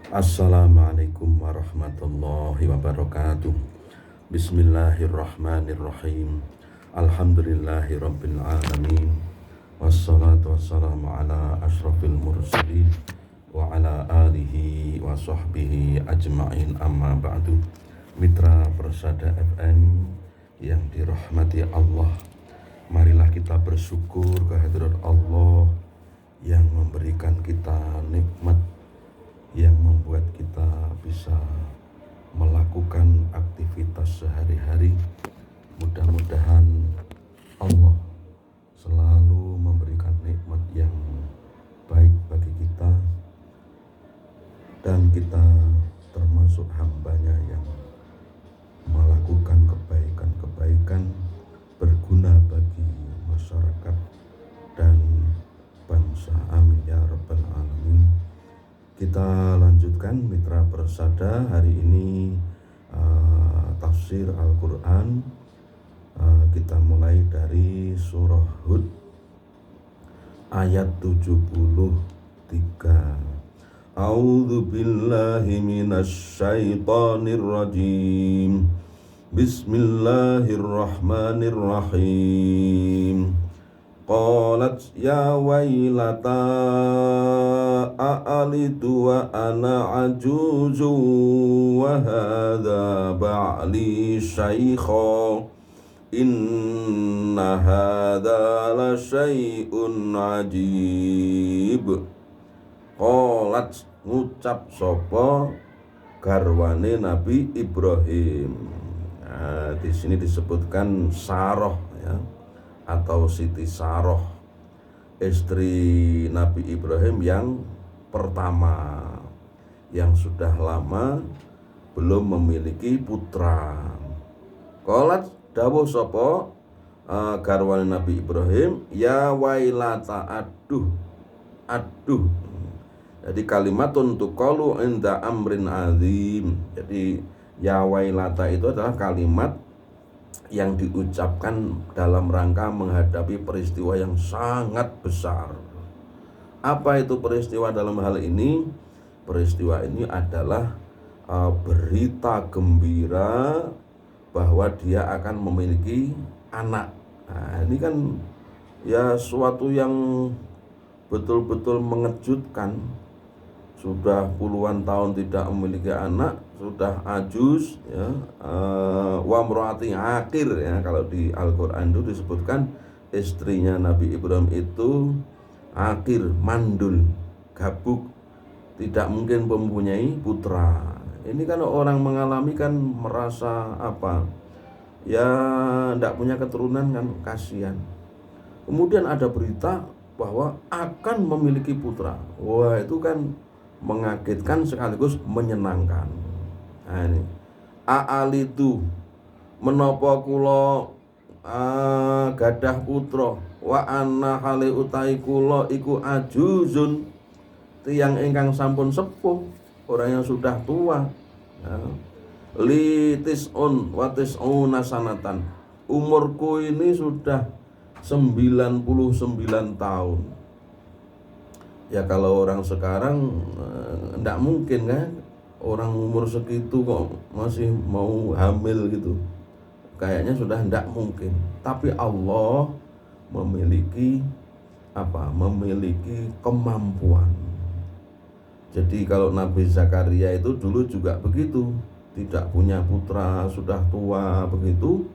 Assalamualaikum warahmatullahi wabarakatuh. Bismillahirrahmanirrahim. Alhamdulillahirabbil alamin. Wassalatu wassalamu ala asyrafil mursalin wa ala alihi wa sahbihi ajma'in, amma ba'du. Mitra Persada FM yang dirahmati Allah, marilah kita bersyukur kehadirat Allah yang memberikan kita nikmat, yang membuat kita bisa melakukan aktivitas sehari-hari. Mudah-mudahan Allah selalu memberikan nikmat yang baik bagi kita, dan kita termasuk hambanya yang melakukan kebaikan-kebaikan berguna bagi masyarakat dan bangsa. Amin ya rabbal alamin. Kita lanjutkan Mitra Persada hari ini tafsir Al-Quran. Kita mulai dari surah Hud ayat 73. A'udzu billahi minasy syaithanir rajim. Bismillahirrahmanirrahim. Qalat ya wailata a'alitu wa ana ajuzu wa hadha ba'li syaikha inna hadha la syai'un ajib. Qalat, ngucap sapa garwane Nabi Ibrahim. Nah, di sini disebutkan Sarah ya, atau Siti Saroh, istri Nabi Ibrahim yang pertama, yang sudah lama belum memiliki putra. Qalat, dawuh sapa garwane Nabi Ibrahim, ya wailata, aduh. Jadi kalimatun tuqalu inda amrin azim. Jadi ya wailata itu adalah kalimat yang diucapkan dalam rangka menghadapi peristiwa yang sangat besar. Apa itu peristiwa dalam hal ini? Peristiwa ini adalah berita gembira bahwa dia akan memiliki anak. Nah, ini kan ya suatu yang betul-betul mengejutkan. Sudah puluhan tahun tidak memiliki anak, sudah ajuz ya, wa mraati akir ya. Kalau di Al-Qur'an itu disebutkan istrinya Nabi Ibrahim itu akir, mandul, gabuk, tidak mungkin mempunyai putra. Ini kan orang mengalami kan merasa apa? Ya tidak punya keturunan kan, kasihan. Kemudian ada berita bahwa akan memiliki putra. Wah, itu kan mengagetkan sekaligus menyenangkan. Nah, ini a'alitu, menapa kula gadah putra, wa anna hale utai kula iku ajuzun, tiyang ingkang sampun sepuh, orang yang sudah tua. Li tis'un wa tis'una sanatan, umurku ini sudah 99 tahun. Ya kalau orang sekarang enggak mungkin kan, orang umur segitu kok masih mau hamil gitu, kayaknya sudah enggak mungkin. Tapi Allah memiliki apa? Memiliki kemampuan. Jadi kalau Nabi Zakaria itu dulu juga begitu, tidak punya putra, sudah tua begitu.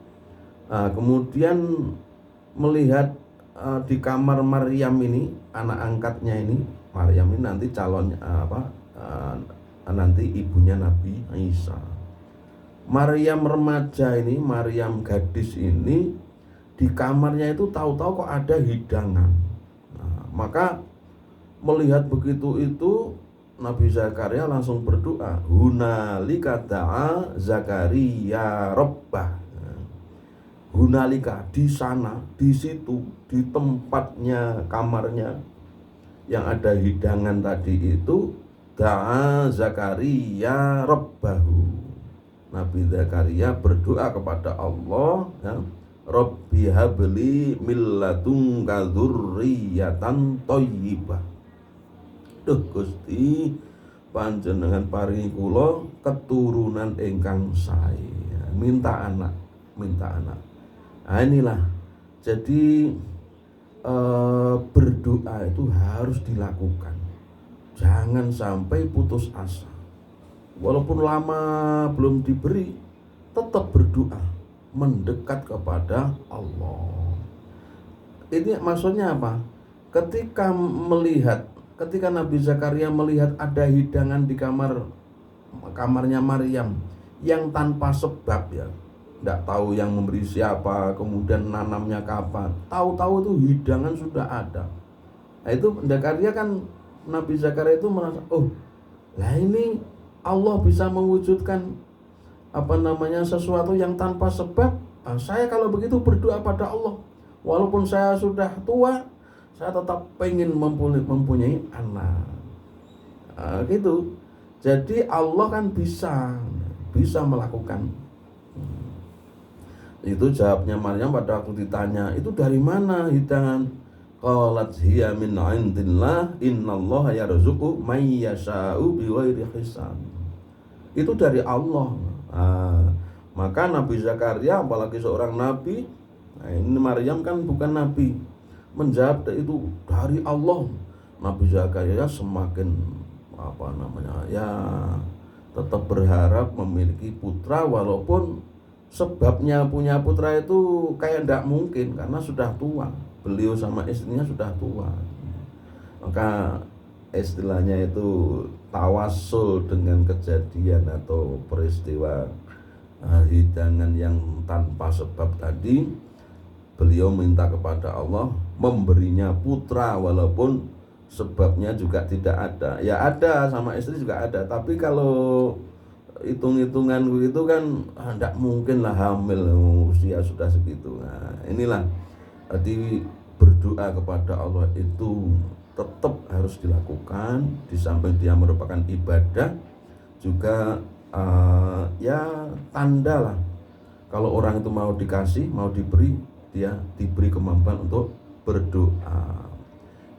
Kemudian melihat di kamar Maryam ini, anak angkatnya ini, Maryam ini nanti calonnya nanti ibunya Nabi Isa. Maryam remaja ini, Maryam gadis ini, di kamarnya itu tahu-tahu kok ada hidangan. Nah, maka melihat begitu itu Nabi Zakaria langsung berdoa, hunalika da'a Zakaria rabbah. Hunalika, di sana, di situ, di tempatnya, kamarnya yang ada hidangan tadi itu, da'a Zakaria rabbahu. Nabi Zakaria berdoa kepada Allah ya, Rabbi habli min ladunka dzurriyyatan thayyibah. Duh Gusti, panjenengan paringi kula keturunan ingkang sae. Minta anak, minta anak. Nah inilah, jadi berdoa itu harus dilakukan. Jangan sampai putus asa. Walaupun lama belum diberi, tetap berdoa, mendekat kepada Allah. Ini maksudnya apa? Ketika Nabi Zakaria melihat ada hidangan di kamarnya Maryam yang tanpa sebab, ya, tidak tahu yang memberi siapa, kemudian nanamnya kapan, tahu-tahu itu hidangan sudah ada. Nah itu Nabi Zakaria itu merasa, oh lah ini Allah bisa mewujudkan sesuatu yang tanpa sebab. Nah, saya kalau begitu berdoa pada Allah, walaupun saya sudah tua, saya tetap pengen mempunyai anak. Gitu. Jadi Allah kan bisa melakukan. Itu jawabnya Maryam pada waktu ditanya, itu dari mana hidangan? Qalat hiya min 'indillah innallaha yarzuqu may yasha'u bighairi hisab. Itu dari Allah. Maka Nabi Zakaria, apalagi seorang nabi, ini Maryam kan bukan nabi, menjawab itu dari Allah. Nabi Zakaria semakin tetap berharap memiliki putra, walaupun sebabnya punya putra itu kayak tidak mungkin karena sudah tua. Beliau sama istrinya sudah tua. Maka istilahnya itu tawasul dengan kejadian atau peristiwa hidangan yang tanpa sebab tadi. Beliau minta kepada Allah memberinya putra walaupun sebabnya juga tidak ada. Ya ada, sama istri juga ada, tapi kalau hitung-hitungan itu kan tidak mungkin lah hamil usia sudah segitu. Nah inilah, jadi berdoa kepada Allah itu tetap harus dilakukan. Di samping dia merupakan ibadah, juga tanda lah kalau orang itu mau dikasih, mau diberi, dia diberi kemampuan untuk berdoa.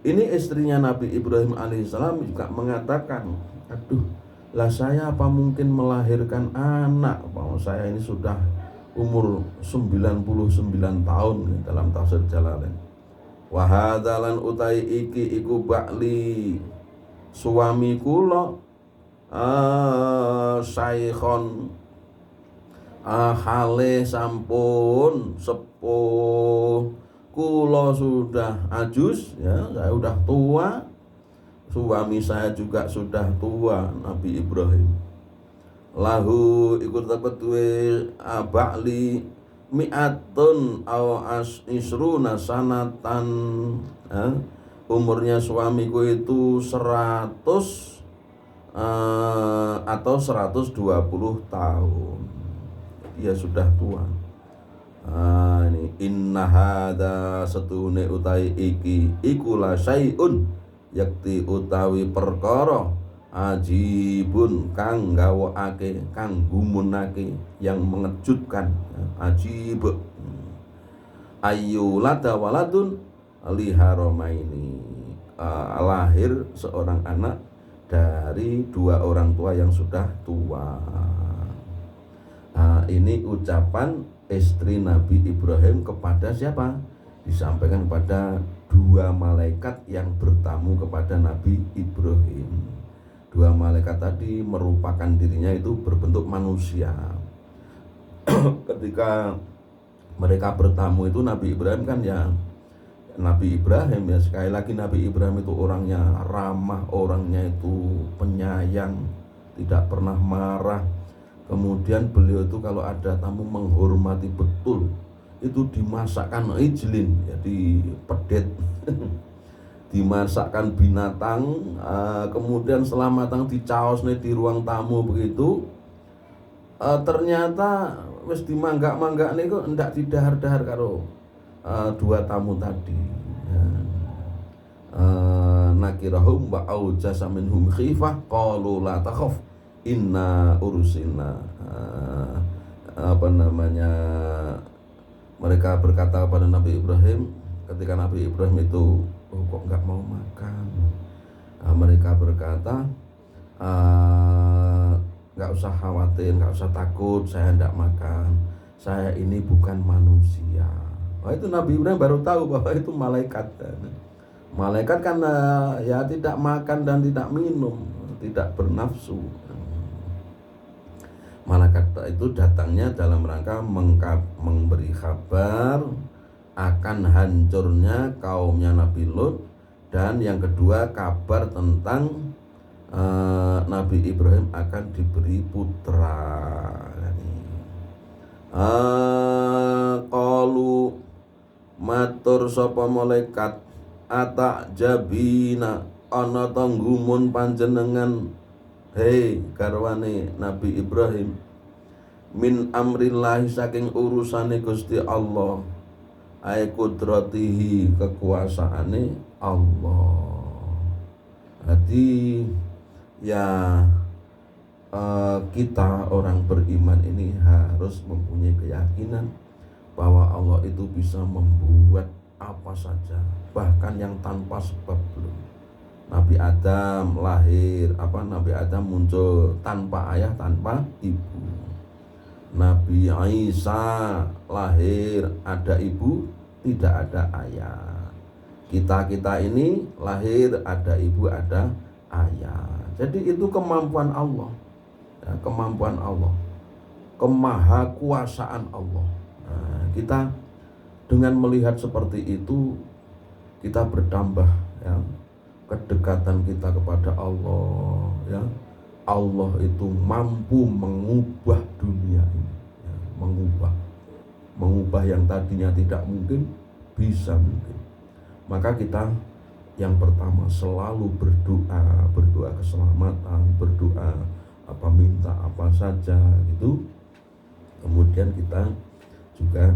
Ini istrinya Nabi Ibrahim alaihissalam juga mengatakan, aduh lah saya apa mungkin melahirkan anak, saya ini sudah umur 99 tahun dalam tafsir Jalalain. Wa hadzalan utai iki iku ba'li suami kula saikhon hale sampun sepuh, kula sudah ajus, ya saya sudah tua, suami saya juga sudah tua. Nabi Ibrahim lahu ikut dapat duwe ba'li mi'atun aw isruna sanatan, umurnya suamiku itu 100 atau 120 tahun. Dia sudah tua. Ini inna hadza satune utai iki iku la syai'un yakti utawi perkara ajibun kang gawakake, kang gumunake, yang mengejutkan. Ajib ayyulada waladun liharamaini, lahir seorang anak dari dua orang tua yang sudah tua. Ini ucapan istri Nabi Ibrahim kepada siapa? Disampaikan kepada dua malaikat yang bertamu kepada Nabi Ibrahim. Dua malaikat tadi merupakan dirinya itu berbentuk manusia. Ketika mereka bertamu itu, Nabi Ibrahim kan Nabi Ibrahim sekali lagi Nabi Ibrahim itu orangnya ramah, orangnya itu penyayang, tidak pernah marah. Kemudian beliau itu kalau ada tamu menghormati betul. Itu dimasakkan ijlin, jadi pedet. Dimasakkan binatang, kemudian setelah matang dicaos di ruang tamu begitu. Ternyata wis dimanggak-manggak niku ndak didahar-dahar karo dua tamu tadi. Nakirahum wa aujasa minhum khifah qalu la takhaf inna ursilna. Mereka berkata kepada Nabi Ibrahim ketika Nabi Ibrahim itu kok enggak mau makan. Mereka berkata, nggak usah khawatir, nggak usah takut, saya tidak makan, saya ini bukan manusia. Itu Nabi Ibrahim baru tahu bahwa itu malaikat. Malaikat kan ya tidak makan dan tidak minum, tidak bernafsu. Malaikat itu datangnya dalam rangka memberi kabar akan hancurnya kaumnya Nabi Lut, dan yang kedua kabar tentang Nabi Ibrahim akan diberi putra. Qalu matur sapa malaikat, atak jabina ana tanggumun panjenengan, hei garwane Nabi Ibrahim, min amrillahi saking urusane Gusti Allah, ay kudratihi kekuasaane Allah. Jadi ya kita orang beriman ini harus mempunyai keyakinan bahwa Allah itu bisa membuat apa saja, bahkan yang tanpa sebab belum. Nabi Adam lahir, Nabi Adam muncul tanpa ayah, tanpa ibu. Nabi Isa lahir, ada ibu, tidak ada ayah. Kita ini lahir, ada ibu, ada ayah. Jadi itu kemampuan Allah, ya, kemampuan Allah, kemahakuasaan Allah. Kita dengan melihat seperti itu, kita bertambah ya kedekatan kita kepada Allah, ya. Allah itu mampu mengubah dunia ini, ya, mengubah yang tadinya tidak mungkin bisa mungkin. Maka kita yang pertama selalu berdoa keselamatan, berdoa minta apa saja gitu. Kemudian kita juga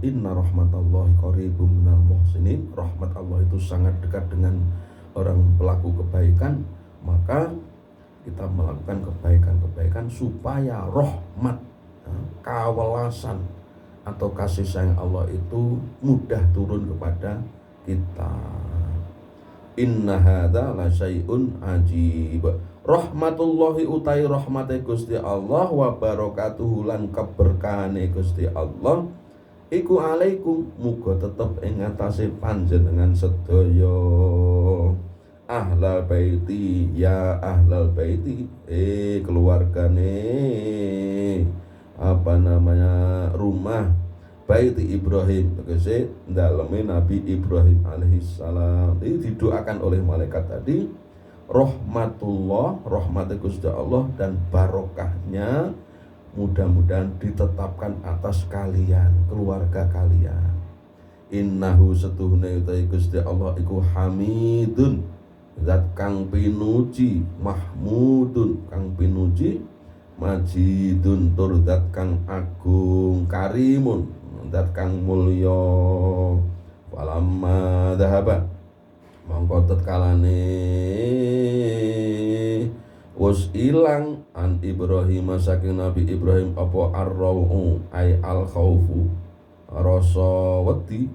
inna rahmatallahi qaribum minal muhsinin, rahmat Allah itu sangat dekat dengan orang pelaku kebaikan. Maka kita melakukan kebaikan supaya rahmat, kawelasan atau kasih sayang Allah itu mudah turun kepada kita. Inna hadza la syai'un ajib. Rahmatullahi utai rahmate Gusti Allah, wa barakatuhu lan keberkahane Gusti Allah iku alaikum, muga tetep ing atase panjenengan sedaya ahlal baiti, ya ahlal baiti, keluargane rumah baiti Ibrahim, tegese daleme Nabi Ibrahim alaihissalam. Ini didoakan oleh malaikat tadi, rahmatullah, rahmat Gusti Allah dan barokahnya mudah-mudahan ditetapkan atas kalian, keluarga kalian. Innahu setuhne utai Gusti Allah iku hamidun, zat kang pinuji, mahmudun kang pinuji, majidun tur zat kang agung, karimun zat kang mulya. Falamma dhahaba mongko tetkalane wis ilang an Ibrahim saking Nabi Ibrahim apa ar-rau ay al-khaufu, rasa wedi,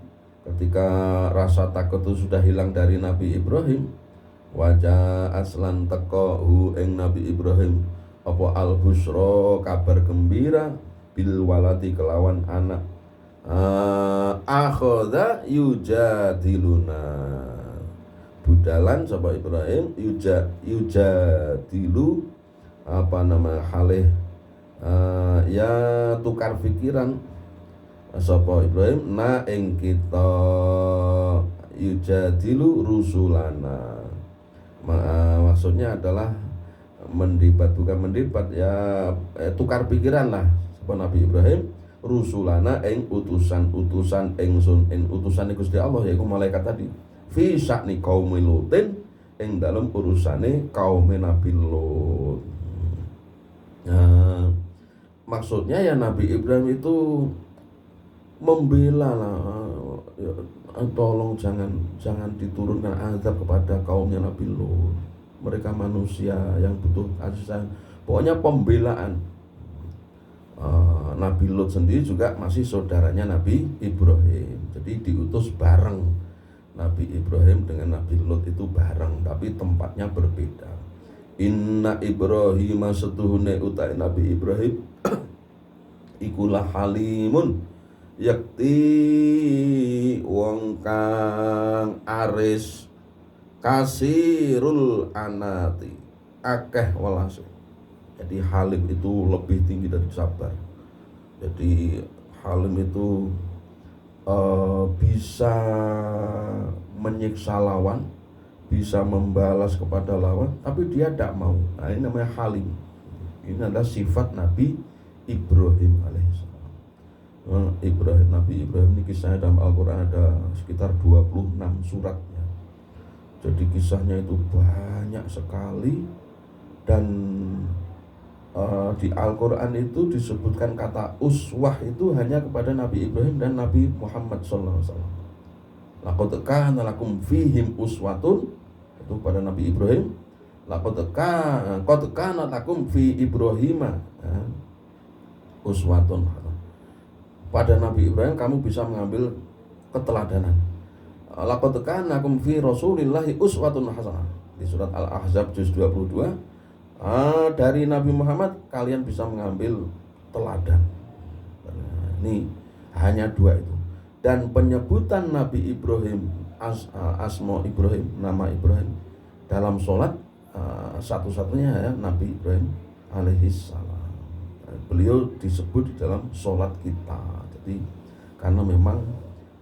ketika rasa takut itu sudah hilang dari Nabi Ibrahim. Wajah aslan teko hu ing Nabi Ibrahim apa al-busra, kabar gembira, bil waladi kelawan anak. Akhadha yujadiluna, budalan sapa Ibrahim yujadilu halih ya tukar pikiran sapa Ibrahim na ing kita, yujadilu rusulana. Maksudnya adalah bukan mendebat ya, tukar pikiran lah sapa Nabi Ibrahim rusulana ing utusan ingsun, ing utusan Gusti Allah yaiku malaikat tadi, fi sya'ni qaumi Lutin, ing dalam urusane kaum Nabi Lut. Nah, maksudnya ya Nabi Ibrahim itu membela lah, tolong jangan diturunkan azab kepada kaumnya Nabi Lut. Mereka manusia yang butuh kasih sayang. Pokoknya pembelaan. Nabi Lut sendiri juga masih saudaranya Nabi Ibrahim, jadi diutus bareng Nabi Ibrahim dengan Nabi Lut itu bareng, tapi tempatnya berbeda. Inna Ibrahim setuhune utai Nabi Ibrahim ikulah halimun yakti wong kang aris kasirul anati akeh welase. Jadi halim itu lebih tinggi dari sabar. Jadi halim itu bisa menyiksa lawan, bisa membalas kepada lawan, tapi dia tidak mau. Nah, ini namanya halim. Ini adalah sifat Nabi Ibrahim alaihissalam. Nabi Ibrahim ini kisahnya dalam Al-Quran ada sekitar 26 suratnya. Jadi kisahnya itu banyak sekali, dan di Al-Quran itu disebutkan kata uswah itu hanya kepada Nabi Ibrahim dan Nabi Muhammad SAW. Laqad kana lakum fihim uswatun, itu pada Nabi Ibrahim. Laqad kana lakum fi Ibrahima uswatun. Pada Nabi Ibrahim kamu bisa mengambil keteladanan. Laqad kana lakum fi Rasulillahi uswatun hasanah. Di surat Al-Ahzab juz 22. Dari Nabi Muhammad kalian bisa mengambil teladan. Ini hanya dua itu. Dan penyebutan Nabi Ibrahim asma Ibrahim, nama Ibrahim dalam sholat satu-satunya ya Nabi Ibrahim alaihissalam. Beliau disebut di dalam sholat kita. Jadi karena memang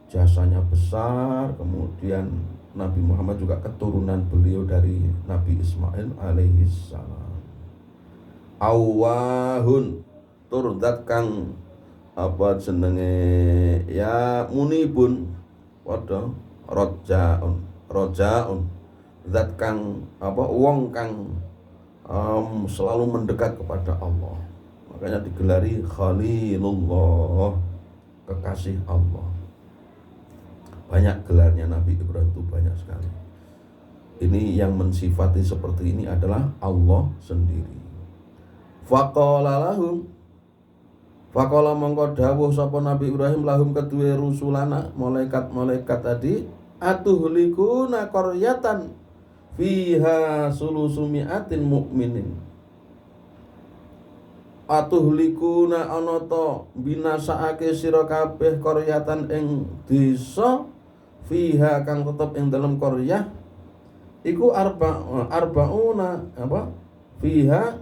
jasanya besar, kemudian Nabi Muhammad juga keturunan beliau dari Nabi Ismail alaihissalam. Awahun turdat kang apa jenenge ya munibun padha rojaun zat kang apa wong kang selalu mendekat kepada Allah. Makanya digelari Khalilullah, kekasih Allah. Banyak gelarnya Nabi Ibrahim itu banyak sekali. Ini yang mensifati seperti ini adalah Allah sendiri. Faqala mongko dawuh sapa Nabi Ibrahim lahum kedue rusulana malaikat-malaikat tadi atuhlikuna qaryatan fiha sulusumiatin mu'minin. Atuhlikuna ana ta binasaake sira kabeh qaryatan ing desa fiha kang tetep ing dalam qaryah iku arbauna apa fiha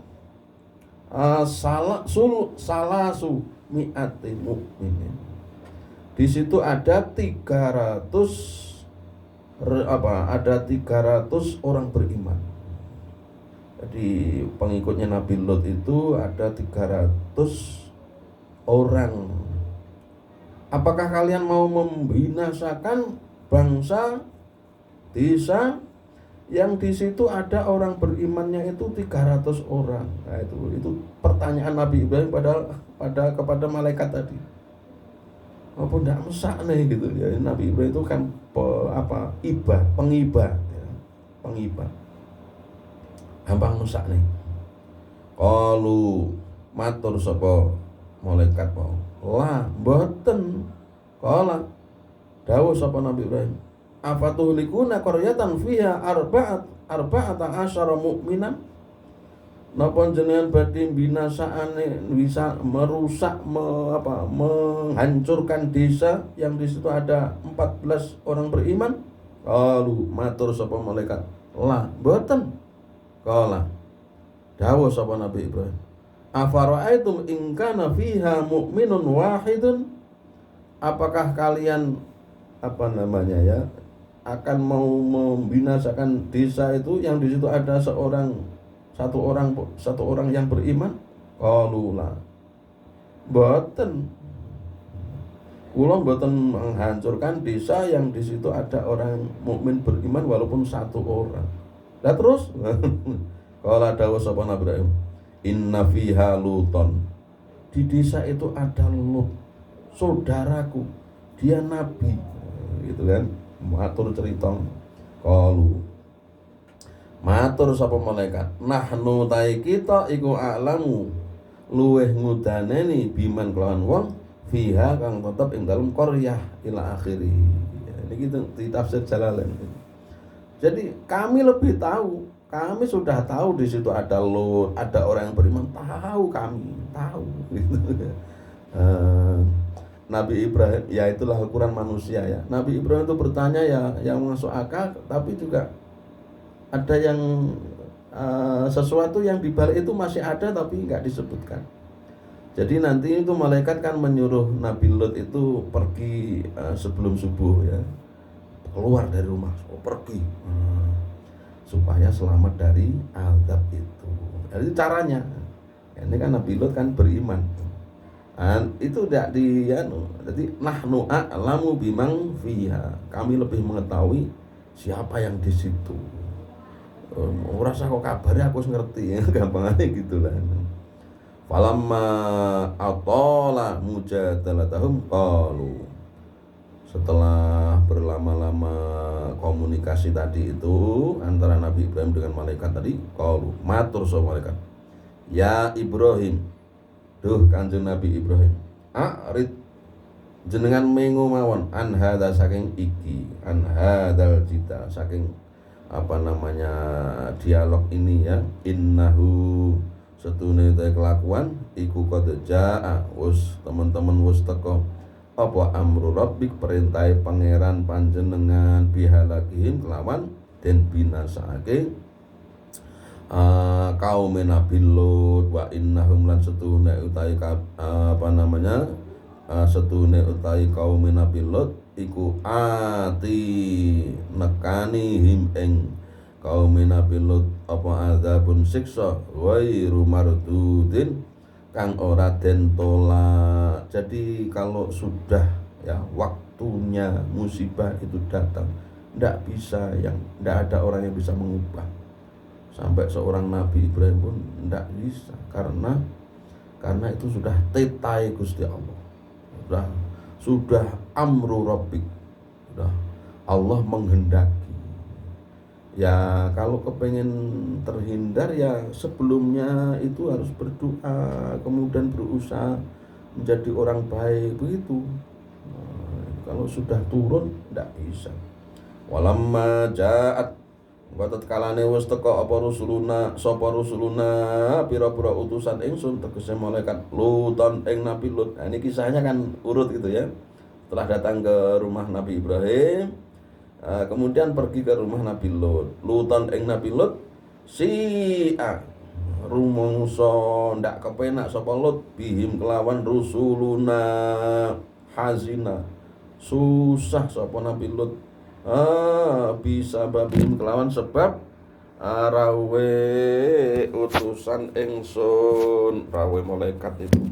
salasu mi'ati mu'minin. Di situ ada 300 orang beriman. Jadi pengikutnya Nabi Lut itu ada 300 orang. Apakah kalian mau membinasakan bangsa desa yang di situ ada orang berimannya itu 300 orang. Nah, itu pertanyaan Nabi Ibrahim kepada malaikat tadi. Apa ndak mesak nih gitu ya. Nabi Ibrahim itu kan pengiba ya. Pengiba. Gampang mesak nih. Qalu matur sapa malaikat mau. Lah mboten. Qala dawuh sapa Nabi Ibrahim. Afatuhlikuna qaryatan fiha arba'ata asyara mu'minan. Napa jenengan badhe binasakane bisa merusak menghancurkan desa yang di situ ada 14 orang beriman? Qalu matur sapa malaikat. La mboten. Qala dawuh sapa Nabi Ibrahim. Afara'aitum in kana fiha mu'minun wahidun? Apakah kalian akan mau membinasakan desa itu yang di situ ada satu orang yang beriman? Qalula mboten. Kula mboten menghancurkan desa yang di situ ada orang mukmin beriman walaupun satu orang. Lah terus qala dawuh sapa Nabi Ibrahim, inna fiha luton. Di desa itu ada Lut, saudaraku, dia nabi. Gitu kan, matur cerita. Qalu matur sapa malaikat, nahnu ta'i kita iku a'lamu luweh ngudaneni biman kelawan wong fiha kang tetep ing dalem qaryah ila akhiri. Ini di tafsir Jalalain. Jadi kami lebih tahu, kami sudah tahu di situ ada Lut, ada orang yang beriman, tahu kami, tahu. Gitu. Nabi Ibrahim, ya itulah ukuran manusia ya. Nabi Ibrahim itu bertanya ya yang masuk akal, tapi juga ada yang sesuatu yang dibalik itu masih ada tapi nggak disebutkan. Jadi nanti itu malaikat kan menyuruh Nabi Lut itu pergi sebelum subuh ya, keluar dari rumah, pergi supaya selamat dari azab itu. Jadi caranya, ini kan Nabi Lut kan beriman. Dan itu tidak jadi nahnu a'lamu bimang fiha, kami lebih mengetahui siapa yang di situ. Rasa kok kabarnya aku ngerti ya, gampangnya gitulah. Falamma atala mujadalatahum qalu, setelah berlama-lama komunikasi tadi itu antara Nabi Ibrahim dengan malaikat tadi, qalu matur sapa malaikat, ya Ibrahim, duh Kanjeng Nabi Ibrahim, a'rid jenengan mengo mawon an hadza saking iki, an hadzal jita saking dialog ini ya, innahu setune te kelakuan iku qad jaa wis teman-teman wis teko apa amru rabbik perintahe pangeran panjenengan bihalakihim kelawan den binasake kaum Nabi Lut wa innahum lan setune utahe setune utahe kaum Nabi Lut iku ati nekani him ing kaum Nabi Lut apa azabun siksa wairu mardudin kang ora den tolak. Jadi kalau sudah ya waktunya musibah itu datang, ndak ada orang yang bisa mengubah. Sampai seorang Nabi Ibrahim pun ndak bisa karena itu sudah tetai Gusti Allah. Sudah amru rabbik. Sudah Allah menghendaki. Ya kalau kepengen terhindar ya sebelumnya itu harus berdoa, kemudian berusaha menjadi orang baik begitu. Kalau sudah turun tidak bisa. Walamma ja'at wa tatkalane wis teka apa rusuluna pira-pira utusan ingsun tegese malaikat Luton ing Nabi Lut. Nah, ini kisahnya kan urut gitu ya. Setelah datang ke rumah Nabi Ibrahim, kemudian pergi ke rumah Nabi Lut. Luton ing Nabi Lut rumangsa ndak kepenak sapa Lut bihim kelawan rusuluna hazina. Susah sapa Nabi Lut bisa babim kelawan sebab rawe utusan ingsun, rawe malaikat itu.